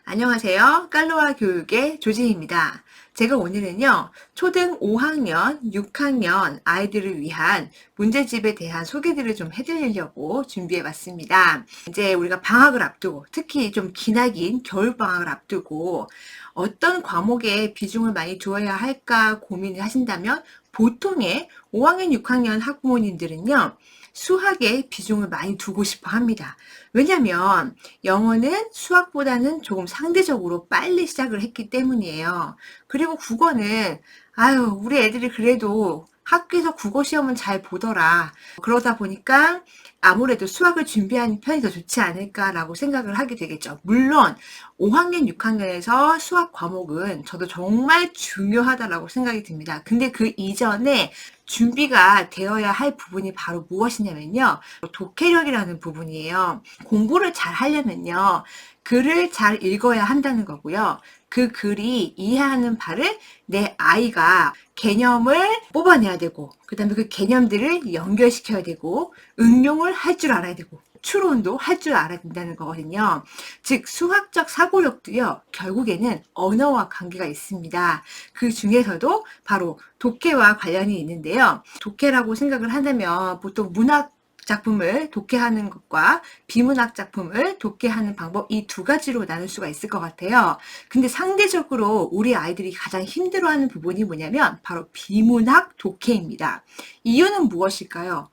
안녕하세요. 깔로아 교육의 조지입니다. 제가 오늘은요, 초등 5학년, 6학년 아이들을 위한 문제집에 대한 소개들을 좀 해드리려고 준비해 봤습니다. 이제 우리가 방학을 앞두고, 특히 좀 기나긴 겨울방학을 앞두고, 어떤 과목에 비중을 많이 두어야 할까 고민을 하신다면, 보통의 5학년, 6학년 학부모님들은요, 수학에 비중을 많이 두고 싶어 합니다. 왜냐면 영어는 수학보다는 조금 상대적으로 빨리 시작을 했기 때문이에요. 그리고 국어는 아유, 우리 애들이 그래도 학교에서 국어 시험은 잘 보더라. 그러다 보니까 아무래도 수학을 준비하는 편이 더 좋지 않을까라고 생각을 하게 되겠죠. 물론 5학년, 6학년에서 수학 과목은 저도 정말 중요하다라고 생각이 듭니다. 근데 그 이전에 준비가 되어야 할 부분이 바로 무엇이냐면요. 독해력이라는 부분이에요. 공부를 잘 하려면요. 글을 잘 읽어야 한다는 거고요. 그 글이 이해하는 바를 내 아이가 개념을 뽑아내야 되고, 그 다음에 그 개념들을 연결시켜야 되고, 응용을 할 줄 알아야 되고, 추론도 할 줄 알아야 된다는 거거든요. 즉, 수학적 사고력도요, 결국에는 언어와 관계가 있습니다. 그 중에서도 바로 독해와 관련이 있는데요. 독해라고 생각을 한다면 보통 문학 작품을 독해하는 것과 비문학 작품을 독해하는 방법, 이 두 가지로 나눌 수가 있을 것 같아요. 근데 상대적으로 우리 아이들이 가장 힘들어하는 부분이 뭐냐면 바로 비문학 독해입니다. 이유는 무엇일까요?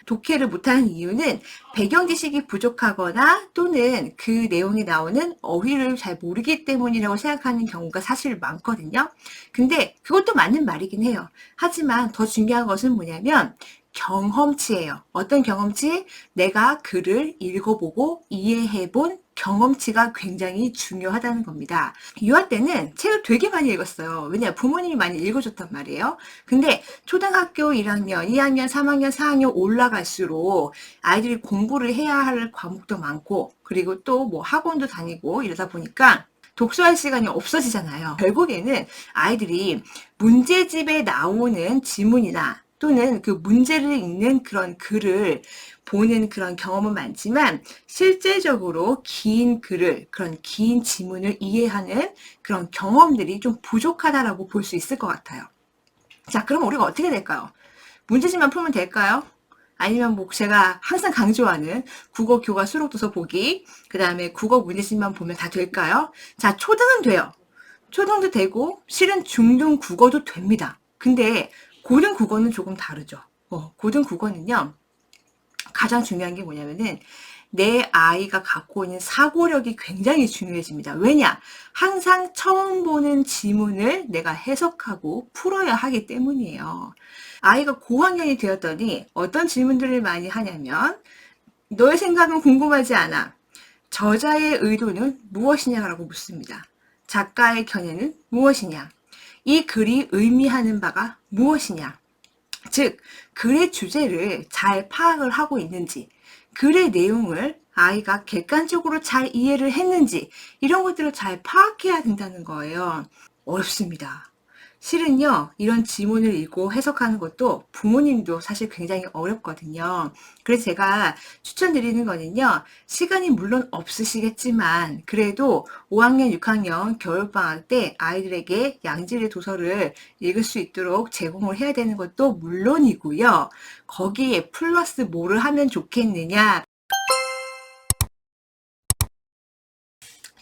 독해를 못하는 이유는 배경 지식이 부족하거나 또는 그 내용에 나오는 어휘를 잘 모르기 때문이라고 생각하는 경우가 사실 많거든요. 근데 그것도 맞는 말이긴 해요. 하지만 더 중요한 것은 뭐냐면 경험치예요. 어떤 경험치? 내가 글을 읽어보고 이해해본 경험치가 굉장히 중요하다는 겁니다. 유아 때는 책을 되게 많이 읽었어요. 왜냐? 부모님이 많이 읽어줬단 말이에요. 근데 초등학교 1학년, 2학년, 3학년, 4학년 올라갈수록 아이들이 공부를 해야 할 과목도 많고, 그리고 또 뭐 학원도 다니고 이러다 보니까 독서할 시간이 없어지잖아요. 결국에는 아이들이 문제집에 나오는 지문이나 또는 그 문제를 읽는 그런 글을 보는 그런 경험은 많지만 실제적으로 긴 글을, 그런 긴 지문을 이해하는 그런 경험들이 좀 부족하다라고 볼 수 있을 것 같아요. 자, 그럼 우리가 어떻게 될까요? 문제집만 풀면 될까요? 아니면 뭐 제가 항상 강조하는 국어 교과 수록 도서 보기, 그 다음에 국어 문제집만 보면 다 될까요? 자, 초등은 돼요. 초등도 되고 실은 중등 국어도 됩니다. 근데 고등 국어는 조금 다르죠. 고등 국어는요. 가장 중요한 게 뭐냐면은 내 아이가 갖고 있는 사고력이 굉장히 중요해집니다. 왜냐? 항상 처음 보는 지문을 내가 해석하고 풀어야 하기 때문이에요. 아이가 고학년이 되었더니 어떤 질문들을 많이 하냐면 너의 생각은 궁금하지 않아. 저자의 의도는 무엇이냐라고 묻습니다. 작가의 견해는 무엇이냐? 이 글이 의미하는 바가 무엇이냐? 즉, 글의 주제를 잘 파악을 하고 있는지, 글의 내용을 아이가 객관적으로 잘 이해를 했는지, 이런 것들을 잘 파악해야 된다는 거예요. 어렵습니다. 실은요, 이런 지문을 읽고 해석하는 것도 부모님도 사실 굉장히 어렵거든요. 그래서 제가 추천드리는 거는요, 시간이 물론 없으시겠지만, 그래도 5학년, 6학년 겨울방학 때 아이들에게 양질의 도서를 읽을 수 있도록 제공을 해야 되는 것도 물론이고요. 거기에 플러스 뭐를 하면 좋겠느냐,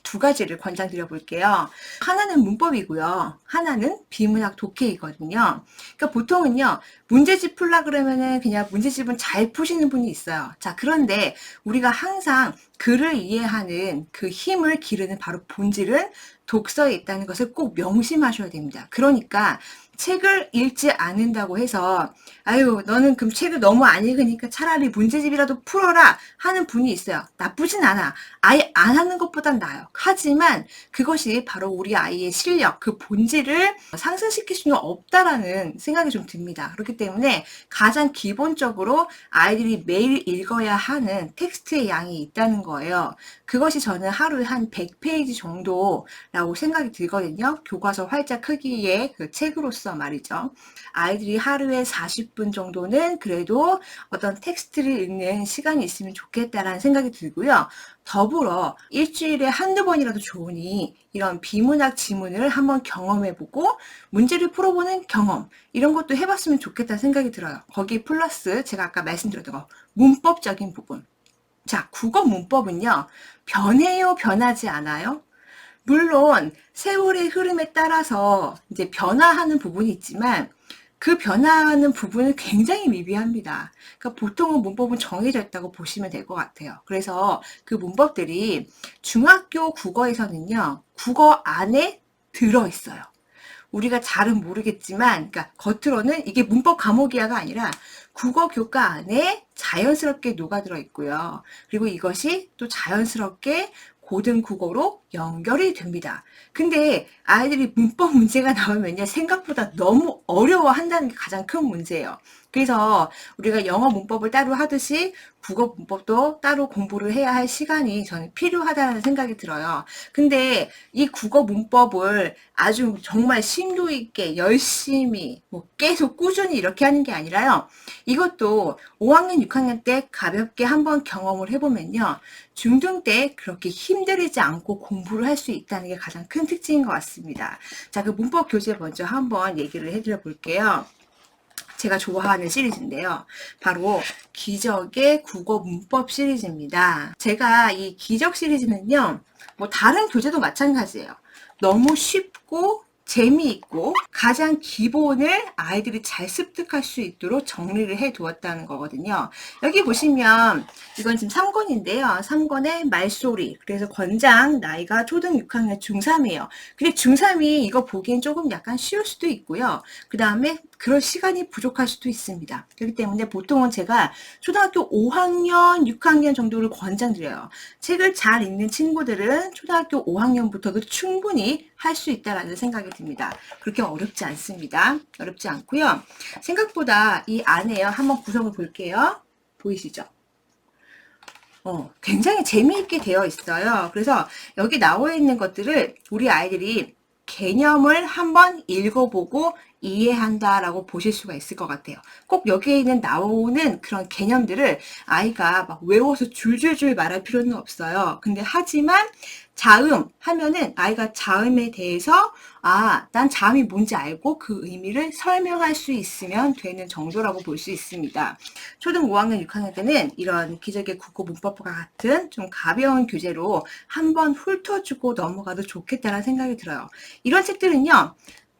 두 가지를 권장드려 볼게요. 하나는 문법이고요. 하나는 비문학 독해이거든요. 그러니까 보통은요, 문제집 풀라 그러면은 그냥 문제집은 잘 푸시는 분이 있어요. 자, 그런데 우리가 항상 글을 이해하는 그 힘을 기르는 바로 본질은 독서에 있다는 것을 꼭 명심하셔야 됩니다. 그러니까 책을 읽지 않는다고 해서 아유 너는 그럼 책을 너무 안 읽으니까 차라리 문제집이라도 풀어라 하는 분이 있어요. 나쁘진 않아. 아예 안 하는 것보단 나아요. 하지만 그것이 바로 우리 아이의 실력, 그 본질을 상승시킬 수는 없다라는 생각이 좀 듭니다. 그렇기 때문에 가장 기본적으로 아이들이 매일 읽어야 하는 텍스트의 양이 있다는 거예요. 그것이 저는 하루에 한 100페이지 정도라고 생각이 들거든요. 교과서 활자 크기의 그 책으로서 함으로써 말이죠. 아이들이 하루에 40분 정도는 그래도 어떤 텍스트를 읽는 시간이 있으면 좋겠다라는 생각이 들고요. 더불어 일주일에 한두 번이라도 좋으니 이런 비문학 지문을 한번 경험해보고 문제를 풀어보는 경험, 이런 것도 해봤으면 좋겠다는 생각이 들어요. 거기 플러스 제가 아까 말씀드렸던 거, 문법적인 부분. 자, 국어 문법은요, 변해요, 변하지 않아요? 물론 세월의 흐름에 따라서 이제 변화하는 부분이 있지만 그 변화하는 부분은 굉장히 미비합니다. 그러니까 보통은 문법은 정해져 있다고 보시면 될 것 같아요. 그래서 그 문법들이 중학교 국어에서는요, 국어 안에 들어있어요. 우리가 잘은 모르겠지만, 그러니까 겉으로는 이게 문법 과목이야가 아니라 국어 교과 안에 자연스럽게 녹아들어 있고요. 그리고 이것이 또 자연스럽게 고등국어로 연결이 됩니다. 근데 아이들이 문법 문제가 나오면요, 생각보다 너무 어려워한다는 게 가장 큰 문제예요. 그래서 우리가 영어 문법을 따로 하듯이 국어 문법도 따로 공부를 해야 할 시간이 저는 필요하다는 생각이 들어요. 근데 이 국어 문법을 아주 정말 심도 있게 열심히 계속 꾸준히 이렇게 하는 게 아니라요. 이것도 5학년, 6학년 때 가볍게 한번 경험을 해보면요. 중등 때 그렇게 힘들이지 않고 공부를 할 수 있다는 게 가장 큰 특징인 것 같습니다. 자, 그 문법 교재 먼저 한번 얘기를 해드려 볼게요. 제가 좋아하는 시리즈인데요. 바로 기적의 국어 문법 시리즈입니다. 제가 이 기적 시리즈는요, 뭐 다른 교재도 마찬가지예요. 너무 쉽고 재미있고 가장 기본을 아이들이 잘 습득할 수 있도록 정리를 해 두었다는 거거든요. 여기 보시면 이건 지금 3권인데요. 3권의 말소리. 그래서 권장 나이가 초등 6학년 중3이에요. 근데 중3이 이거 보기엔 조금 약간 쉬울 수도 있고요. 그 다음에 그럴 시간이 부족할 수도 있습니다. 그렇기 때문에 보통은 제가 초등학교 5학년, 6학년 정도를 권장드려요. 책을 잘 읽는 친구들은 초등학교 5학년부터도 충분히 할 수 있다라는 생각이 듭니다. 그렇게 어렵지 않습니다. 어렵지 않고요. 생각보다 이 안에요. 한번 구성을 볼게요. 보이시죠? 굉장히 재미있게 되어 있어요. 그래서 여기 나와 있는 것들을 우리 아이들이 개념을 한번 읽어보고 이해한다라고 보실 수가 있을 것 같아요. 꼭 여기에 있는 나오는 그런 개념들을 아이가 막 외워서 줄줄줄 말할 필요는 없어요. 근데 하지만 자음 하면은 아이가 자음에 대해서 난 자음이 뭔지 알고 그 의미를 설명할 수 있으면 되는 정도라고 볼 수 있습니다. 초등 5학년, 6학년 때는 이런 기적의 국어 문법과 같은 좀 가벼운 교재로 한번 훑어주고 넘어가도 좋겠다는 생각이 들어요. 이런 책들은요,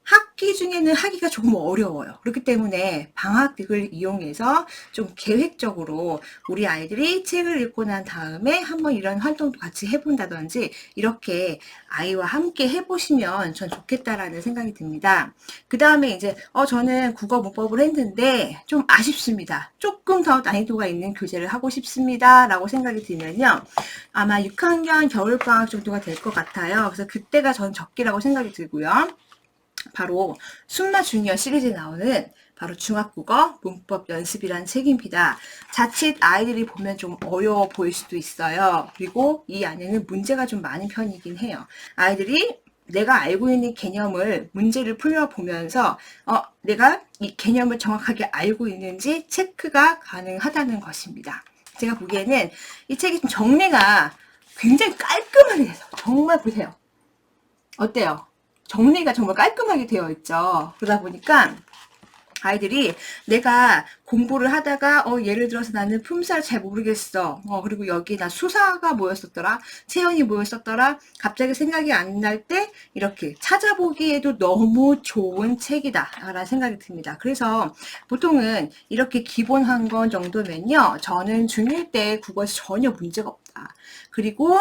학기 중에는 하기가 조금 어려워요. 그렇기 때문에 방학을 이용해서 좀 계획적으로 우리 아이들이 책을 읽고 난 다음에 한번 이런 활동도 같이 해본다든지 이렇게 아이와 함께 해보시면 전 좋겠다라는 생각이 듭니다. 그 다음에 이제 저는 국어 문법을 했는데 좀 아쉽습니다. 조금 더 난이도가 있는 교재를 하고 싶습니다. 라고 생각이 들면요. 아마 6학년 겨울방학 정도가 될 것 같아요. 그래서 그때가 전 적기라고 생각이 들고요. 바로 순마 주니어 시리즈에 나오는 바로 중학국어 문법 연습이라는 책입니다. 자칫 아이들이 보면 좀 어려워 보일 수도 있어요. 그리고 이 안에는 문제가 좀 많은 편이긴 해요. 아이들이 내가 알고 있는 개념을 문제를 풀어보면서 내가 이 개념을 정확하게 알고 있는지 체크가 가능하다는 것입니다. 제가 보기에는 이 책이 좀 정리가 굉장히 깔끔하게 돼서 정말 보세요. 어때요? 정리가 정말 깔끔하게 되어 있죠. 그러다 보니까 아이들이 내가 공부를 하다가 예를 들어서 나는 품사를 잘 모르겠어. 그리고 여기 나 수사가 뭐였었더라? 체연이 뭐였었더라? 갑자기 생각이 안 날 때 이렇게 찾아보기에도 너무 좋은 책이다 라는 생각이 듭니다. 그래서 보통은 이렇게 기본 한 권 정도면요. 저는 중1 때 국어에서 전혀 문제가 없다. 그리고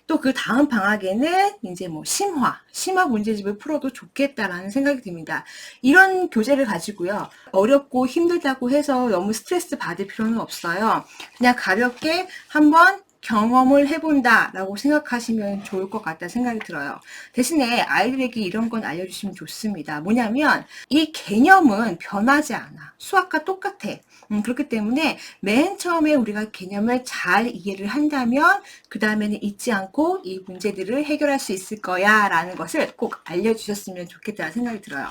또 그 다음 방학에는 이제 뭐 심화 문제집을 풀어도 좋겠다라는 생각이 듭니다. 이런 교재를 가지고요. 어렵고 힘들다고 해서 너무 스트레스 받을 필요는 없어요. 그냥 가볍게 한번 경험을 해본다 라고 생각하시면 좋을 것 같다는 생각이 들어요. 대신에 아이들에게 이런 건 알려주시면 좋습니다. 뭐냐면 이 개념은 변하지 않아. 수학과 똑같아. 그렇기 때문에 맨 처음에 우리가 개념을 잘 이해를 한다면 그 다음에는 잊지 않고 이 문제들을 해결할 수 있을 거야 라는 것을 꼭 알려주셨으면 좋겠다는 생각이 들어요.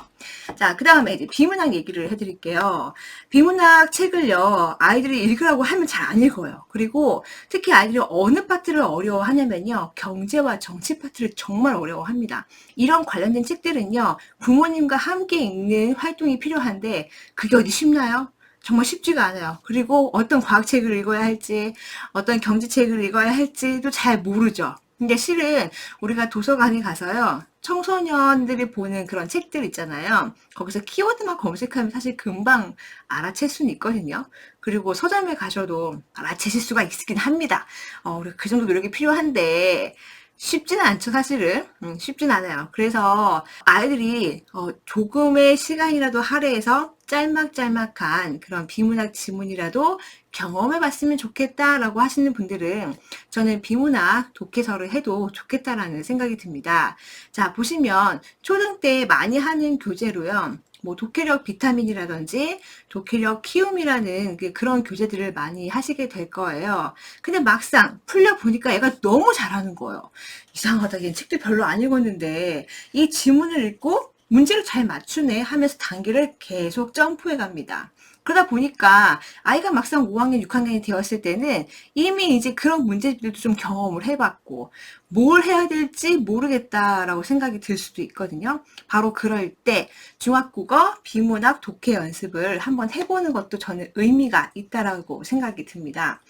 자, 그 다음에 이제 비문학 얘기를 해드릴게요. 비문학 책을요, 아이들이 읽으라고 하면 잘 안 읽어요. 그리고 특히 아이들이 어느 파트를 어려워하냐면요, 경제와 정치 파트를 정말 어려워합니다. 이런 관련된 책들은요, 부모님과 함께 읽는 활동이 필요한데 그게 어디 쉽나요? 정말 쉽지가 않아요. 그리고 어떤 과학책을 읽어야 할지, 어떤 경제책을 읽어야 할지도 잘 모르죠. 근데 실은 우리가 도서관에 가서요, 청소년들이 보는 그런 책들 있잖아요. 거기서 키워드만 검색하면 사실 금방 알아챌 수는 있거든요. 그리고 서점에 가셔도 알아채실 수가 있긴 합니다. 우리가 그 정도 노력이 필요한데, 쉽지는 않죠, 사실은. 쉽진 않아요. 그래서 아이들이 조금의 시간이라도 할애해서 짤막짤막한 그런 비문학 지문이라도 경험해 봤으면 좋겠다라고 하시는 분들은 저는 비문학 독해서를 해도 좋겠다라는 생각이 듭니다. 자, 보시면 초등 때 많이 하는 교재로요. 뭐 독해력 비타민이라든지 독해력 키움이라는 그런 교재들을 많이 하시게 될 거예요. 근데 막상 풀려보니까 애가 너무 잘하는 거예요. 이상하다. 얘 책도 별로 안 읽었는데 이 지문을 읽고 문제를 잘 맞추네 하면서 단계를 계속 점프해 갑니다. 그러다 보니까 아이가 막상 5학년, 6학년이 되었을 때는 이미 이제 그런 문제들도 좀 경험을 해봤고 뭘 해야 될지 모르겠다라고 생각이 들 수도 있거든요. 바로 그럴 때 중학국어, 비문학, 독해 연습을 한번 해보는 것도 저는 의미가 있다라고 생각이 듭니다.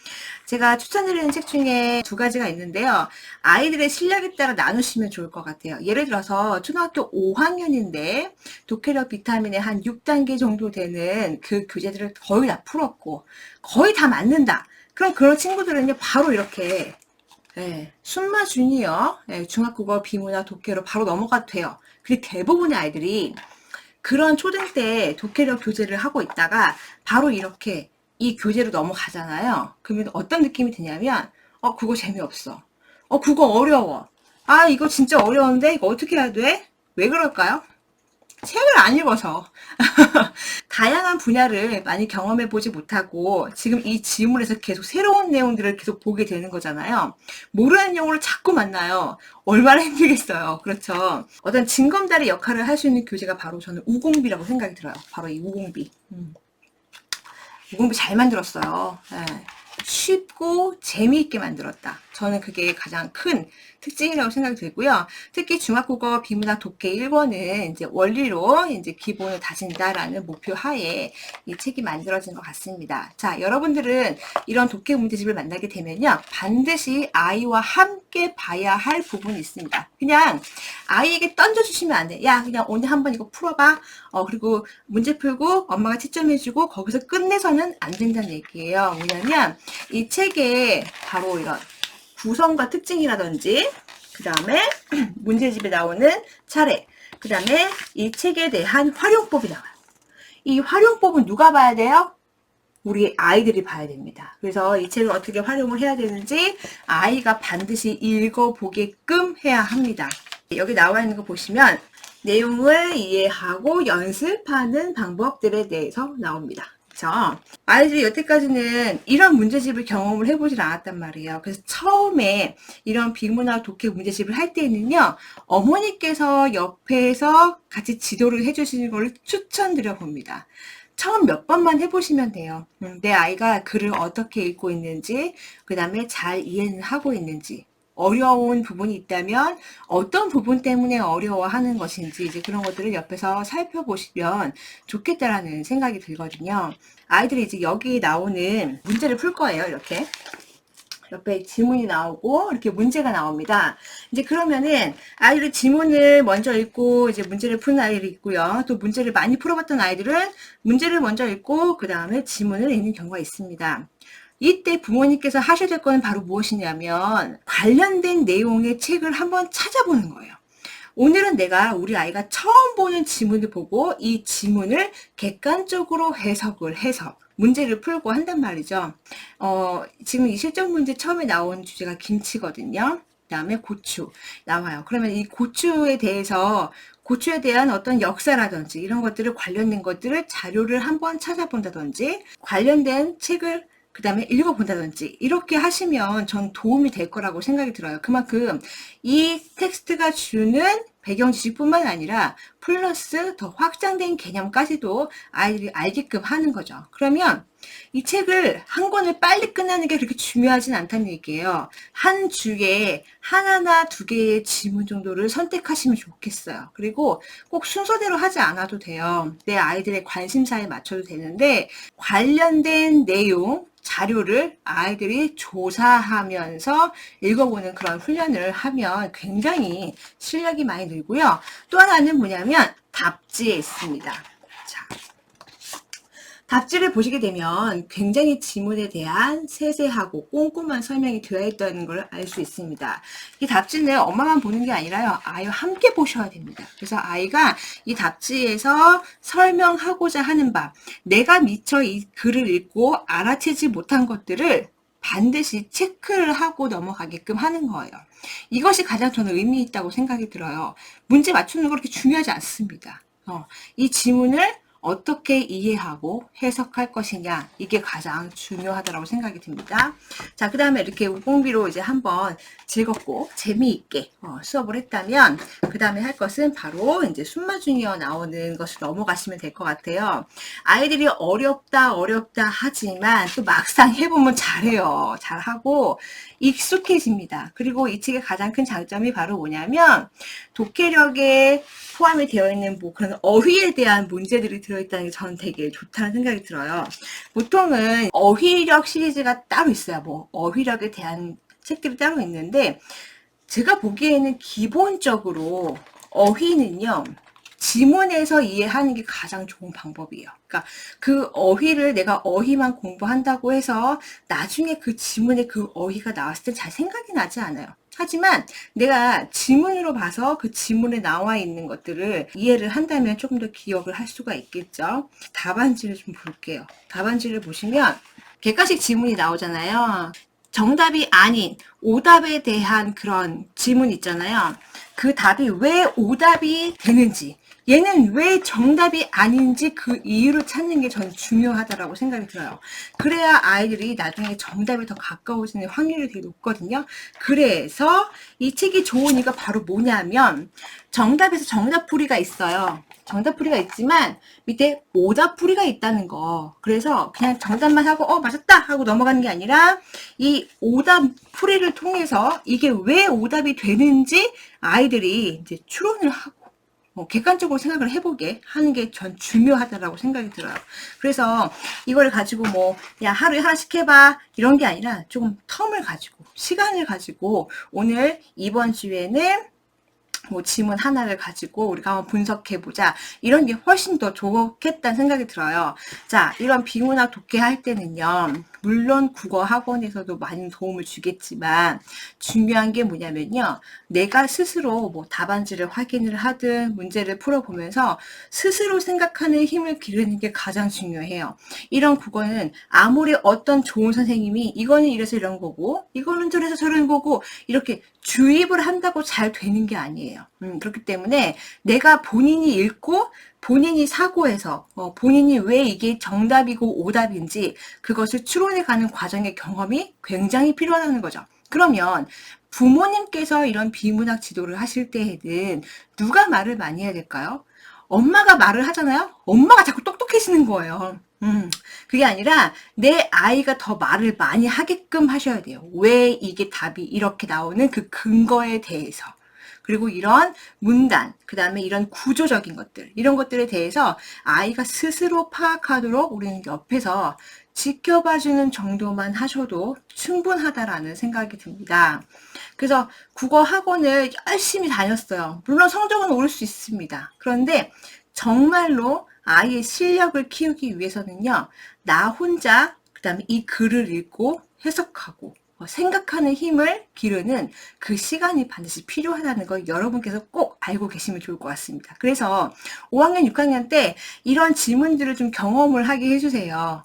제가 추천드리는 책 중에 두 가지가 있는데요. 아이들의 실력에 따라 나누시면 좋을 것 같아요. 예를 들어서 초등학교 5학년인데 독해력 비타민의 한 6단계 정도 되는 그 교재들을 거의 다 풀었고 거의 다 맞는다. 그럼 그런 친구들은요, 바로 이렇게 순마 주니어 중학국어 비문학 독해로 바로 넘어가도 돼요. 근데 대부분의 아이들이 그런 초등 때 독해력 교재를 하고 있다가 바로 이렇게 이 교재로 넘어가잖아요. 그러면 어떤 느낌이 드냐면 그거 재미없어. 그거 어려워. 아, 이거 진짜 어려운데 이거 어떻게 해야 돼? 왜 그럴까요? 책을 안 읽어서. 다양한 분야를 많이 경험해 보지 못하고 지금 이 지문에서 계속 새로운 내용들을 계속 보게 되는 거잖아요. 모르는 용어를 자꾸 만나요. 얼마나 힘들겠어요. 그렇죠. 어떤 징검다리 역할을 할 수 있는 교재가 바로 저는 우공비라고 생각이 들어요. 바로 이 우공비. 우공비 잘 만들었어요. 쉽고 재미있게 만들었다. 저는 그게 가장 큰 특징이라고 생각이 들고요. 특히 중학국어 비문학 독해 1권은 이제 원리로 이제 기본을 다진다라는 목표 하에 이 책이 만들어진 것 같습니다. 자, 여러분들은 이런 독해 문제집을 만나게 되면요, 반드시 아이와 함께 봐야 할 부분이 있습니다. 그냥 아이에게 던져주시면 안 돼. 야, 그냥 오늘 한번 이거 풀어봐. 그리고 문제 풀고 엄마가 채점해주고 거기서 끝내서는 안 된다는 얘기예요. 뭐냐면 이 책에 바로 이런 구성과 특징이라든지 그 다음에 문제집에 나오는 차례, 그 다음에 이 책에 대한 활용법이 나와요. 이 활용법은 누가 봐야 돼요? 우리 아이들이 봐야 됩니다. 그래서 이 책을 어떻게 활용을 해야 되는지 아이가 반드시 읽어보게끔 해야 합니다. 여기 나와 있는 거 보시면 내용을 이해하고 연습하는 방법들에 대해서 나옵니다. 그쵸? 아이들이 여태까지는 이런 문제집을 경험을 해보질 않았단 말이에요. 그래서 처음에 이런 비문학 독해 문제집을 할 때는요, 어머니께서 옆에서 같이 지도를 해주시는 걸 추천드려 봅니다. 처음 몇 번만 해보시면 돼요. 내 아이가 글을 어떻게 읽고 있는지, 그 다음에 잘 이해는 하고 있는지, 어려운 부분이 있다면 어떤 부분 때문에 어려워하는 것인지 이제 그런 것들을 옆에서 살펴보시면 좋겠다라는 생각이 들거든요. 아이들이 이제 여기 나오는 문제를 풀 거예요. 이렇게 옆에 지문이 나오고 이렇게 문제가 나옵니다. 이제 그러면은 아이들이 지문을 먼저 읽고 이제 문제를 푸는 아이들이 있고요. 또 문제를 많이 풀어봤던 아이들은 문제를 먼저 읽고 그 다음에 지문을 읽는 경우가 있습니다. 이때 부모님께서 하셔야 될 거는 바로 무엇이냐면 관련된 내용의 책을 한번 찾아보는 거예요. 오늘은 내가 우리 아이가 처음 보는 지문을 보고 이 지문을 객관적으로 해석을 해서 문제를 풀고 한단 말이죠. 지금 이 실전 문제 처음에 나온 주제가 김치거든요. 그다음에 고추 나와요. 그러면 이 고추에 대한 어떤 역사라든지 이런 것들을 관련된 것들을 자료를 한번 찾아본다든지 관련된 책을 그 다음에 읽어본다든지 이렇게 하시면 전 도움이 될 거라고 생각이 들어요. 그만큼 이 텍스트가 주는 배경 지식뿐만 아니라 플러스 더 확장된 개념까지도 아이들이 알게끔 하는 거죠. 그러면 이 책을 한 권을 빨리 끝나는 게 그렇게 중요하진 않다는 얘기예요. 한 주에 하나나 두 개의 지문 정도를 선택하시면 좋겠어요. 그리고 꼭 순서대로 하지 않아도 돼요. 내 아이들의 관심사에 맞춰도 되는데 관련된 내용, 자료를 아이들이 조사하면서 읽어보는 그런 훈련을 하면 굉장히 실력이 많이 늘고요. 또 하나는 뭐냐면 답지에 있습니다. 자, 답지를 보시게 되면 굉장히 지문에 대한 세세하고 꼼꼼한 설명이 되어 있다는 걸 알 수 있습니다. 이 답지는 엄마만 보는 게 아니라요. 아이와 함께 보셔야 됩니다. 그래서 아이가 이 답지에서 설명하고자 하는 바, 내가 미처 이 글을 읽고 알아채지 못한 것들을 반드시 체크를 하고 넘어가게끔 하는 거예요. 이것이 가장 저는 의미 있다고 생각이 들어요. 문제 맞추는 거 그렇게 중요하지 않습니다. 이 지문을 어떻게 이해하고 해석할 것이냐, 이게 가장 중요하다고 생각이 듭니다. 자, 그 다음에 이렇게 우공비로 이제 한번 즐겁고 재미있게 수업을 했다면, 그 다음에 할 것은 바로 이제 순마 주니어 나오는 것을 넘어가시면 될 것 같아요. 아이들이 어렵다 하지만 또 막상 해보면 잘해요. 잘하고 익숙해집니다. 그리고 이 책의 가장 큰 장점이 바로 뭐냐면 독해력에 포함이 되어 있는 뭐 그런 어휘에 대한 문제들이 들어있다는 게 저는 되게 좋다는 생각이 들어요. 보통은 어휘력 시리즈가 따로 있어요. 뭐 어휘력에 대한 책들이 따로 있는데 제가 보기에는 기본적으로 어휘는요. 지문에서 이해하는 게 가장 좋은 방법이에요. 그러니까 그 어휘를 내가 어휘만 공부한다고 해서 나중에 그 지문에 그 어휘가 나왔을 때 잘 생각이 나지 않아요. 하지만 내가 지문으로 봐서 그 지문에 나와 있는 것들을 이해를 한다면 조금 더 기억을 할 수가 있겠죠. 답안지를 좀 볼게요. 답안지를 보시면 객관식 지문이 나오잖아요. 정답이 아닌 오답에 대한 그런 질문 있잖아요. 그 답이 왜 오답이 되는지, 얘는 왜 정답이 아닌지 그 이유를 찾는 게 저는 중요하다고 생각이 들어요. 그래야 아이들이 나중에 정답에 더 가까워지는 확률이 되게 높거든요. 그래서 이 책이 좋은 이유가 바로 뭐냐면 정답에서 정답풀이가 있어요. 정답풀이가 있지만 밑에 오답풀이가 있다는 거. 그래서 그냥 정답만 하고 맞았다 하고 넘어가는 게 아니라 이 오답풀이를 통해서 이게 왜 오답이 되는지 아이들이 이제 추론을 하고 객관적으로 생각을 해보게 하는 게 전 중요하다고 생각이 들어요. 그래서 이걸 가지고 야 하루에 하나씩 해봐 이런 게 아니라 조금 텀을 가지고 시간을 가지고 오늘 이번 주에는 지문 하나를 가지고 우리가 한번 분석해보자. 이런 게 훨씬 더 좋겠다는 생각이 들어요. 자, 이런 비문학 독해 할 때는요. 물론 국어 학원에서도 많은 도움을 주겠지만 중요한 게 뭐냐면요. 내가 스스로 답안지를 확인을 하든 문제를 풀어보면서 스스로 생각하는 힘을 기르는 게 가장 중요해요. 이런 국어는 아무리 어떤 좋은 선생님이 이거는 이래서 이런 거고 이거는 저래서 저런 거고 이렇게 주입을 한다고 잘 되는 게 아니에요. 그렇기 때문에 내가 본인이 읽고 본인이 사고해서 본인이 왜 이게 정답이고 오답인지 그것을 추론해가는 과정의 경험이 굉장히 필요하다는 거죠. 그러면 부모님께서 이런 비문학 지도를 하실 때에는 누가 말을 많이 해야 될까요? 엄마가 말을 하잖아요. 엄마가 자꾸 똑똑해지는 거예요. 그게 아니라 내 아이가 더 말을 많이 하게끔 하셔야 돼요. 왜 이게 답이 이렇게 나오는 그 근거에 대해서. 그리고 이런 문단, 그 다음에 이런 구조적인 것들, 이런 것들에 대해서 아이가 스스로 파악하도록 우리는 옆에서 지켜봐주는 정도만 하셔도 충분하다라는 생각이 듭니다. 그래서 국어 학원을 열심히 다녔어요. 물론 성적은 오를 수 있습니다. 그런데 정말로 아이의 실력을 키우기 위해서는요. 나 혼자 그 다음에 이 글을 읽고 해석하고 생각하는 힘을 기르는 그 시간이 반드시 필요하다는 걸 여러분께서 꼭 알고 계시면 좋을 것 같습니다. 그래서 5학년, 6학년 때 이런 질문들을 좀 경험을 하게 해주세요.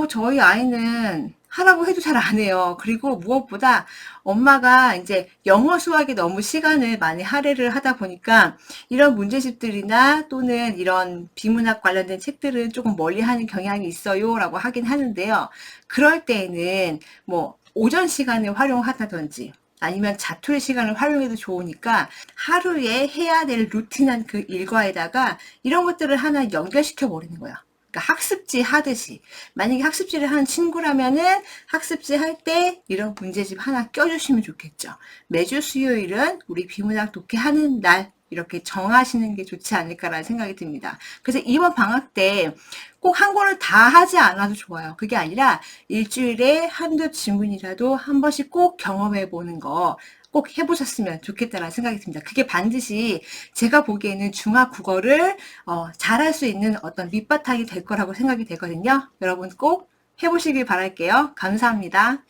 저희 아이는 하라고 해도 잘 안 해요. 그리고 무엇보다 엄마가 이제 영어 수학에 너무 시간을 많이 할애를 하다 보니까 이런 문제집들이나 또는 이런 비문학 관련된 책들은 조금 멀리하는 경향이 있어요라고 하긴 하는데요. 그럴 때에는 뭐 오전 시간을 활용하다든지 아니면 자투리 시간을 활용해도 좋으니까 하루에 해야 될 루틴한 그 일과에다가 이런 것들을 하나 연결시켜 버리는 거야. 그러니까 학습지 하듯이. 만약에 학습지를 하는 친구라면은 학습지 할 때 이런 문제집 하나 껴주시면 좋겠죠. 매주 수요일은 우리 비문학 독해 하는 날 이렇게 정하시는 게 좋지 않을까라는 생각이 듭니다. 그래서 이번 방학 때 꼭 한 권을 다 하지 않아도 좋아요. 그게 아니라 일주일에 한두 지문이라도 한 번씩 꼭 경험해 보는 거 꼭 해보셨으면 좋겠다라는 생각이 듭니다. 그게 반드시 제가 보기에는 중학 국어를 잘할 수 있는 어떤 밑바탕이 될 거라고 생각이 되거든요. 여러분 꼭 해보시길 바랄게요. 감사합니다.